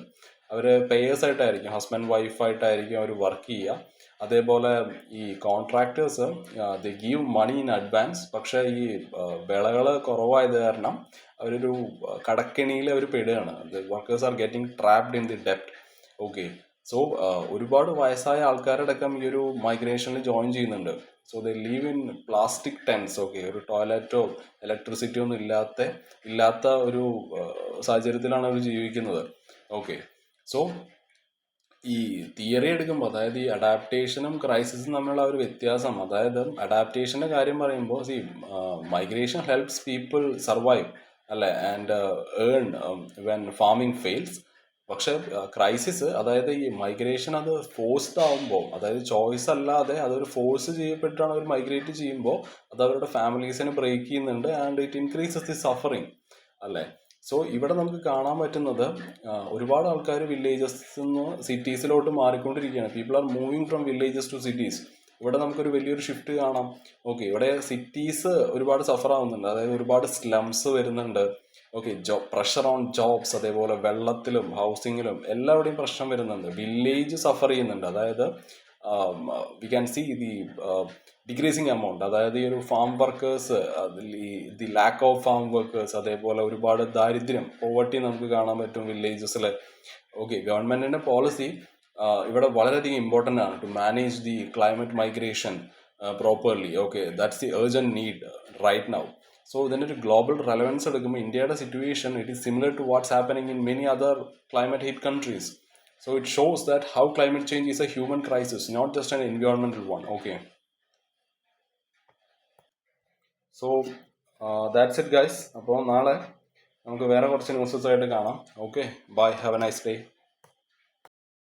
അവർ പേയേഴ്സ് ആയിട്ടായിരിക്കും, ഹസ്ബൻഡ് വൈഫായിട്ടായിരിക്കും അവർ വർക്ക് ചെയ്യുക. അതേപോലെ ഈ contractors they give money in advance. പക്ഷേ ഈ വിളകൾ കുറവായത് കാരണം അവരൊരു കടക്കെണിയിൽ അവർ പെടുകയാണ്. The workers are getting trapped in the ഡെപ്റ്റ്. ഓക്കെ, സോ ഒരുപാട് വയസ്സായ ആൾക്കാരടക്കം ഈ ഒരു മൈഗ്രേഷനിൽ ജോയിൻ ചെയ്യുന്നുണ്ട്. So they live in plastic tents. Okay, ഒരു ടോയ്ലറ്റോ ഇലക്ട്രിസിറ്റിയോ ഒന്നും ഇല്ലാത്ത ഒരു സാഹചര്യത്തിലാണ് അവർ ജീവിക്കുന്നത്. ഓക്കെ, സോ ഈ തിയറി എടുക്കുമ്പോൾ, അതായത് ഈ അഡാപ്റ്റേഷനും ക്രൈസിസും തമ്മിലുള്ള ഒരു വ്യത്യാസം, അതായത് അഡാപ്റ്റേഷൻ്റെ കാര്യം പറയുമ്പോൾ മൈഗ്രേഷൻ ഹെൽപ്സ് പീപ്പിൾ സർവൈവ് അല്ലേ, and earn when farming fails. പക്ഷെ ക്രൈസിസ്, അതായത് ഈ മൈഗ്രേഷൻ അത് ഫോഴ്സ്ഡ് ആവുമ്പോൾ, അതായത് ചോയ്സ് അല്ലാതെ അതൊരു ഫോഴ്സ് ചെയ്യപ്പെട്ടാണ് അവർ മൈഗ്രേറ്റ് ചെയ്യുമ്പോൾ അത് അവരുടെ ഫാമിലീസിനെ ബ്രേക്ക് ചെയ്യുന്നുണ്ട്, and it increases the suffering അല്ലേ. സോ ഇവിടെ നമുക്ക് കാണാൻ പറ്റുന്നത് ഒരുപാട് ആൾക്കാർ വില്ലേജസ് നിന്ന് സിറ്റീസിലോട്ട് മാറിക്കൊണ്ടിരിക്കുകയാണ്. People are moving from villages to cities. ഇവിടെ നമുക്കൊരു വലിയൊരു ഷിഫ്റ്റ് കാണാം. ഓക്കെ, ഇവിടെ സിറ്റീസ് ഒരുപാട് സഫർ ആവുന്നുണ്ട്, അതായത് ഒരുപാട് സ്ലംസ് വരുന്നുണ്ട്. ഓക്കെ, പ്രഷർ ഓൺ ജോബ്സ്, അതേപോലെ വെള്ളത്തിലും ഹൗസിങ്ങിലും എല്ലാവിടെയും പ്രശ്നം വരുന്നുണ്ട്. വില്ലേജ് സഫർ ചെയ്യുന്നുണ്ട്, അതായത് we can see the decreasing amount, അതായത് ഈ ഒരു farm workers, the lack of farm workers, അതേപോലെ ഒരുപാട് ദാരിദ്ര്യം, പോവർട്ടി നമുക്ക് കാണാൻ പറ്റും വില്ലേജസിൽ. ഓക്കെ, ഗവൺമെന്റിന്റെ പോളിസി ഇവിടെ വളരെയധികം ഇമ്പോർട്ടൻ്റ് ആണ് to manage the climate migration properly. Okay, that's the urgent need right now. So ഇതിൻ്റെ ഒരു ഗ്ലോബൽ റെലവൻസ് എടുക്കുമ്പോൾ ഇന്ത്യയുടെ situation it is similar to what's happening in many other climate hit countries. So it shows that how climate change is a human crisis, not just an environmental one. Okay. So that's it guys. അപ്പോൾ നാളെ നമുക്ക് വേറെ കുറച്ച് newses ആയിട്ട് കാണാം. Okay, bye, have a nice day.